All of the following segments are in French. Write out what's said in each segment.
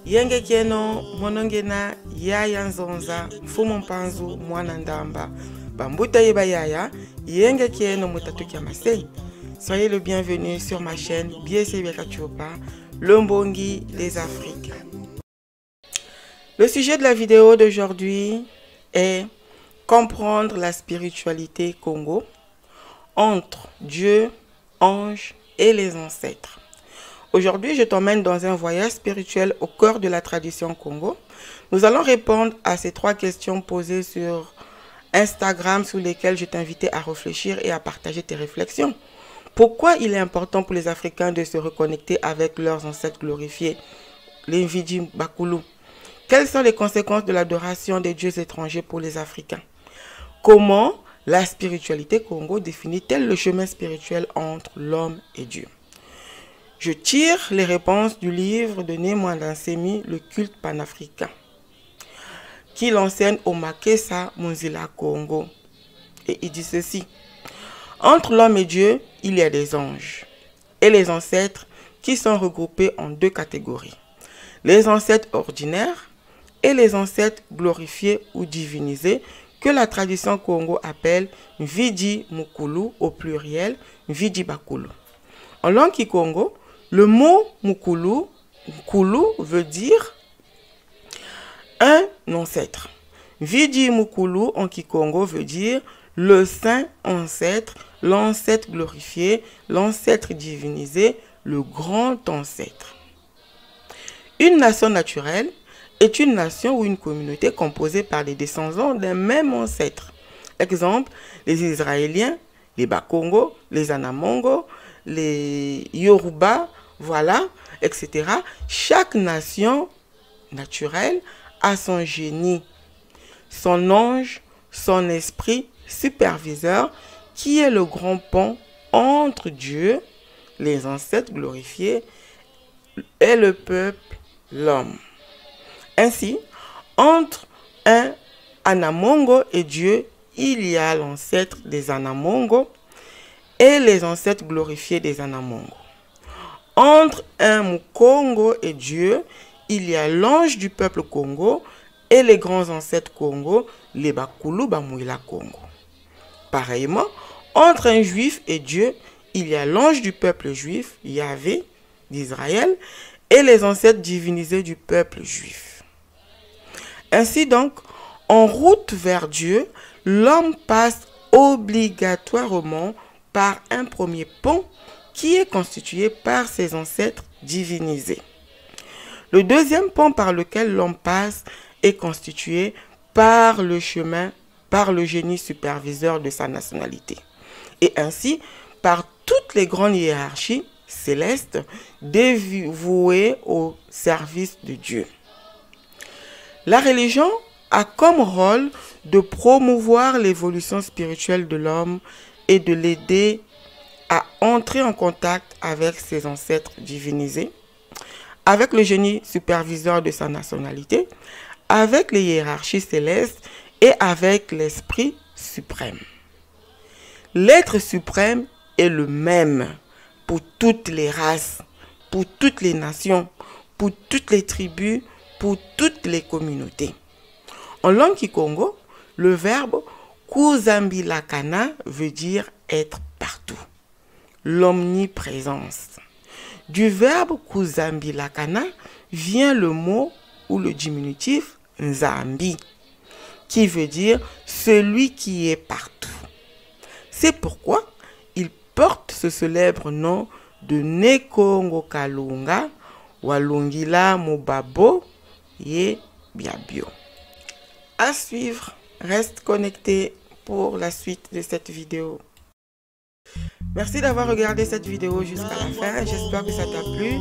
Yenge kieno monongena yaya nzonza mfumo mpanzu mwana ndamba bambuta yeba yaya yenge kieno mutatuki masei. Soyez le bienvenu sur ma chaîne Biese Biakachuopa, le Mbongi des Afriques. Le sujet de la vidéo d'aujourd'hui est comprendre la spiritualité Congo entre Dieu, ange et les ancêtres. Aujourd'hui, je t'emmène dans un voyage spirituel au cœur de la tradition Congo. Nous allons répondre à ces 3 questions posées sur Instagram sur lesquelles je t'invitais à réfléchir et à partager tes réflexions. Pourquoi il est important pour les Africains de se reconnecter avec leurs ancêtres glorifiés, les Mvidi Bakulu? Quelles sont les conséquences de l'adoration des dieux étrangers pour les Africains? Comment la spiritualité Congo définit-elle le chemin spirituel entre l'homme et Dieu? Je tire les réponses du livre de Némouanda Nsemi, Le culte panafricain, qu'il enseigne au Makessa Munzila Congo. Et il dit ceci: entre l'homme et Dieu, il y a des anges et les ancêtres qui sont regroupés en 2 catégories. Les ancêtres ordinaires et les ancêtres glorifiés ou divinisés que la tradition Congo appelle Mvidi Mukulu au pluriel Mvidi Bakulu. En langue Kikongo, le mot Mukulu veut dire un ancêtre. Mvidi Mukulu en Kikongo veut dire le saint ancêtre, l'ancêtre glorifié, l'ancêtre divinisé, le grand ancêtre. Une nation naturelle est une nation ou une communauté composée par les descendants d'un même ancêtre. Exemple, les Israéliens, les Bakongo, les Anamongo, les Yoruba, voilà, etc. Chaque nation naturelle a son génie, son ange, son esprit superviseur qui est le grand pont entre Dieu, les ancêtres glorifiés, et le peuple, l'homme. Ainsi, entre un Anamongo et Dieu, il y a l'ancêtre des Anamongo et les ancêtres glorifiés des Anamongo. Entre un Mukongo et Dieu, il y a l'ange du peuple Congo et les grands ancêtres Congo, les Bakulu Bamouila Congo. Pareillement, entre un juif et Dieu, il y a l'ange du peuple juif, Yahvé, d'Israël, et les ancêtres divinisés du peuple juif. Ainsi donc, en route vers Dieu, l'homme passe obligatoirement par un premier pont qui est constitué par ses ancêtres divinisés. Le deuxième pont par lequel l'homme passe est constitué par le chemin, par le génie superviseur de sa nationalité. Et ainsi, par toutes les grandes hiérarchies célestes dévouées au service de Dieu. La religion a comme rôle de promouvoir l'évolution spirituelle de l'homme et de l'aider à entrer en contact avec ses ancêtres divinisés, avec le génie superviseur de sa nationalité, avec les hiérarchies célestes et avec l'Esprit suprême. L'être suprême est le même pour toutes les races, pour toutes les nations, pour toutes les tribus, pour toutes les communautés. En langue Kikongo, le verbe Kuzambilakana veut dire être partout. L'omniprésence. Du verbe Kuzambilakana vient le mot ou le diminutif Nzambi, qui veut dire celui qui est partout. C'est pourquoi il porte ce célèbre nom de Nekongo Kalunga, Walungila Mobabo et Biabio. À suivre, reste connecté pour la suite de cette vidéo. Merci d'avoir regardé cette vidéo jusqu'à la fin. J'espère que ça t'a plu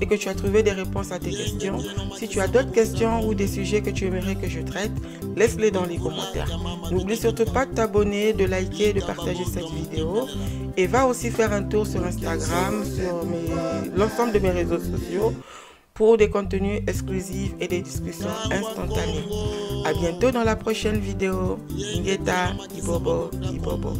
et que tu as trouvé des réponses à tes questions. Si tu as d'autres questions ou des sujets que tu aimerais que je traite, laisse-les dans les commentaires. N'oublie surtout pas de t'abonner, de liker, de partager cette vidéo. Et va aussi faire un tour sur Instagram, sur l'ensemble de mes réseaux sociaux pour des contenus exclusifs et des discussions instantanées. À bientôt dans la prochaine vidéo. Ngeta, Ibobo, Ibobo.